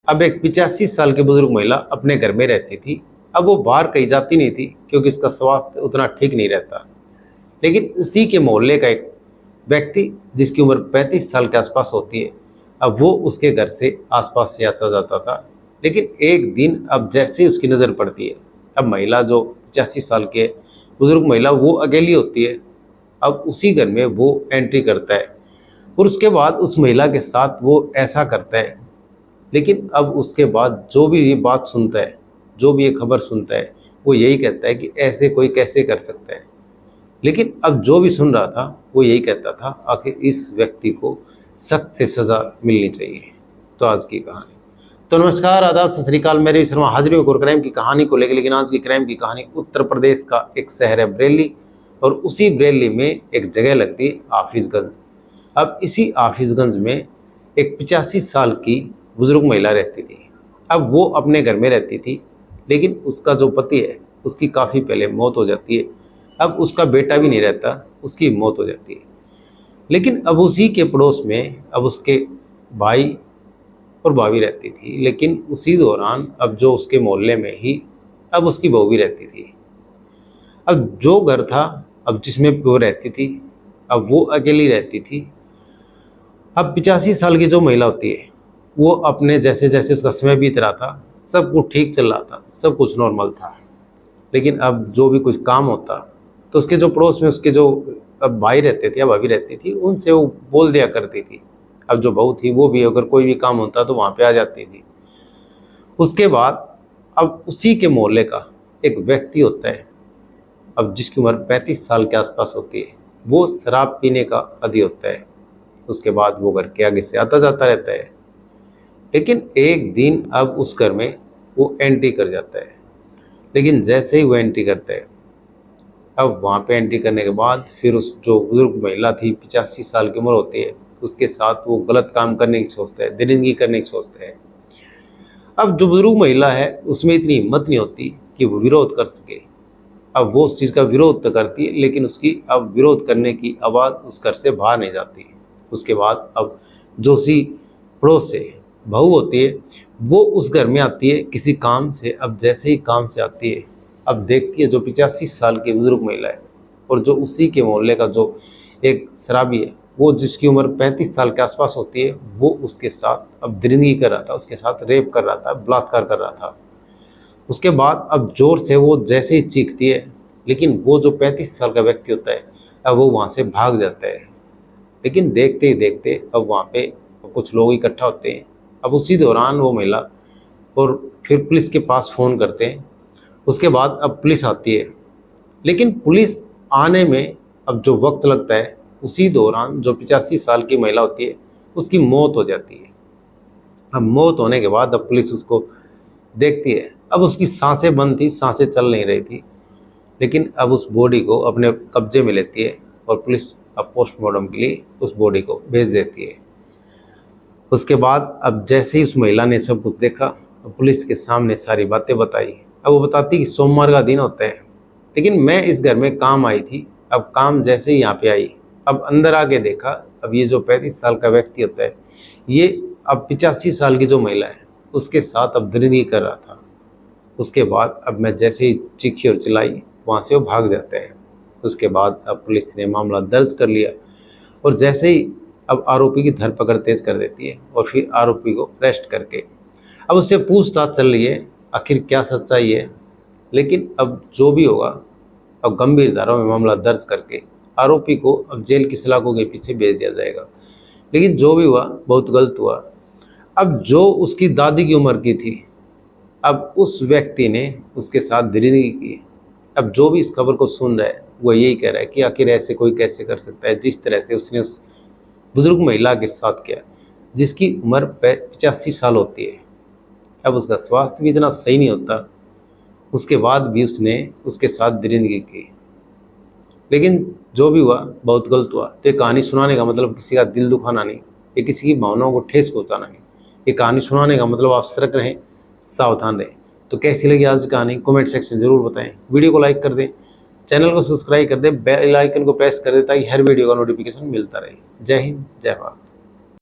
अब एक 85 साल की बुजुर्ग महिला अपने घर में रहती थी। अब वो बाहर कहीं जाती नहीं थी क्योंकि उसका स्वास्थ्य उतना ठीक नहीं रहता। लेकिन उसी के मोहल्ले का एक व्यक्ति जिसकी उम्र 35 साल के आसपास होती है, अब वो उसके घर से आसपास से आता जाता था। लेकिन एक दिन अब जैसे ही उसकी नज़र पड़ती है, अब महिला जो 85 साल के बुजुर्ग महिला वो अकेली होती है। अब उसी घर में वो एंट्री करता है और उसके बाद उस महिला के साथ वो ऐसा करता है। लेकिन अब उसके बाद जो भी ये बात सुनता है, जो भी ये खबर सुनता है, वो यही कहता है कि ऐसे कोई कैसे कर सकता है। लेकिन अब जो भी सुन रहा था वो यही कहता था आखिर इस व्यक्ति को सख्त से सज़ा मिलनी चाहिए। तो आज की कहानी। तो नमस्कार, आदाब, सत श्री अकाल। मेरे शर्मा हाजिर हूँ एक क्राइम की कहानी को लेकर। लेकिन आज की क्राइम की कहानी उत्तर प्रदेश का एक शहर है बरेली, और उसी बरेली में एक जगह लगती है हाफिजगंज। अब इसी हाफिजगंज में एक 85 साल की बुजुर्ग महिला रहती थी। अब वो अपने घर में रहती थी, लेकिन उसका जो पति है उसकी काफ़ी पहले मौत हो जाती है। अब उसका बेटा भी नहीं रहता, उसकी मौत हो जाती है। लेकिन अब उसी के पड़ोस में अब उसके भाई और भाभी रहती थी। लेकिन उसी दौरान अब जो उसके मोहल्ले में ही अब उसकी बहू भी रहती थी। अब जो घर था अब जिसमें वो रहती थी, अब वो अकेली रहती थी। अब 85 साल की जो महिला होती है वो अपने जैसे जैसे उसका समय बीत रहा था, सब कुछ ठीक चल रहा था, सब कुछ नॉर्मल था। लेकिन अब जो भी कुछ काम होता तो उसके जो पड़ोस में उसके जो अब भाई रहते थे या भाभी रहती थी, उनसे वो बोल दिया करती थी। अब जो बहू थी वो भी अगर कोई भी काम होता तो वहाँ पे आ जाती थी। उसके बाद अब उसी के मोहल्ले का एक व्यक्ति होता है, अब जिसकी उम्र 35 साल के आसपास होती है। वो शराब पीने का आदी होता है। उसके बाद वो घर के आगे से आता जाता रहता है। लेकिन एक दिन अब उस घर में वो एंट्री कर जाता है। लेकिन जैसे ही वो एंट्री करता है, अब वहाँ पे एंट्री करने के बाद फिर उस जो बुजुर्ग महिला थी 85 साल की उम्र होती है, उसके साथ वो गलत काम करने की सोचता है, दरिंदगी करने की सोचता है। अब जो बुजुर्ग महिला है उसमें इतनी हिम्मत नहीं होती कि वो विरोध कर सके। अब वो उस चीज़ का विरोध तो करती है, लेकिन उसकी अब विरोध करने की आवाज़ उस घर से बाहर नहीं जाती। उसके बाद अब जो सी पड़ोस से बहू होती है वो उस घर में आती है किसी काम से। अब जैसे ही काम से आती है, अब देखती है जो 85 साल की बुजुर्ग महिला है और जो उसी के मोहल्ले का जो एक शराबी है, वो जिसकी उम्र 35 साल के आसपास होती है, वो उसके साथ अब दरिंदगी कर रहा था, उसके साथ रेप कर रहा था, बलात्कार कर रहा था। उसके बाद अब जोर से वो जैसे ही चीखती है, लेकिन वो जो 35 साल का व्यक्ति होता है अब वो वहाँ से भाग जाता है। लेकिन देखते ही देखते अब वहाँ पे कुछ लोग इकट्ठा होते हैं। अब उसी दौरान वो महिला और फिर पुलिस के पास फ़ोन करते हैं। उसके बाद अब पुलिस आती है। लेकिन पुलिस आने में अब जो वक्त लगता है, उसी दौरान जो 85 साल की महिला होती है उसकी मौत हो जाती है। अब मौत होने के बाद अब पुलिस उसको देखती है। अब उसकी सांसें बंद थी, सांसें चल नहीं रही थी। लेकिन अब उस बॉडी को अपने कब्जे में लेती है और पुलिस अब पोस्टमार्टम के लिए उस बॉडी को भेज देती है। उसके बाद अब जैसे ही उस महिला ने सब कुछ देखा, पुलिस के सामने सारी बातें बताई। अब वो बताती कि सोमवार का दिन होता है, लेकिन मैं इस घर में काम आई थी। अब काम जैसे ही यहाँ पे आई, अब अंदर आके देखा, अब ये जो 35 साल का व्यक्ति होता है, ये अब 85 साल की जो महिला है उसके साथ अब दरिंदगी कर रहा था। उसके बाद अब मैं जैसे ही चीखी और चिल्लाई, वहाँ से वो भाग जाते हैं। उसके बाद अब पुलिस ने मामला दर्ज कर लिया और जैसे ही अब आरोपी की धरपकड़ तेज कर देती है और फिर आरोपी को अरेस्ट करके अब उससे पूछताछ चल रही है आखिर क्या सच्चाई है। लेकिन अब जो भी होगा, अब गंभीर धाराओं में मामला दर्ज करके आरोपी को अब जेल की सलाखों के पीछे भेज दिया जाएगा। लेकिन जो भी हुआ बहुत गलत हुआ। अब जो उसकी दादी की उम्र की थी, अब उस व्यक्ति ने उसके साथ दरिंदगी की। अब जो भी इस खबर को सुन रहा है वो यही कह रहा है कि आखिर ऐसे कोई कैसे कर सकता है, जिस तरह से उसने उस बुजुर्ग महिला के साथ किया जिसकी उम्र 85 साल होती है। अब उसका स्वास्थ्य भी इतना सही नहीं होता, उसके बाद भी उसने उसके साथ दरिंदगी की। लेकिन जो भी हुआ बहुत गलत हुआ। तो ये कहानी सुनाने का मतलब किसी का दिल दुखाना नहीं, ये किसी की भावनाओं को ठेस पहुंचाना नहीं। ये कहानी सुनाने का मतलब आप सतर्क रहें, सावधान रहें। तो कैसी लगी आज की कहानी कमेंट सेक्शन में जरूर बताएं। वीडियो को लाइक कर दें, चैनल को सब्सक्राइब कर दें, बेल आइकन को प्रेस कर दें ताकि हर वीडियो का नोटिफिकेशन मिलता रहे। जय हिंद, जय भारत।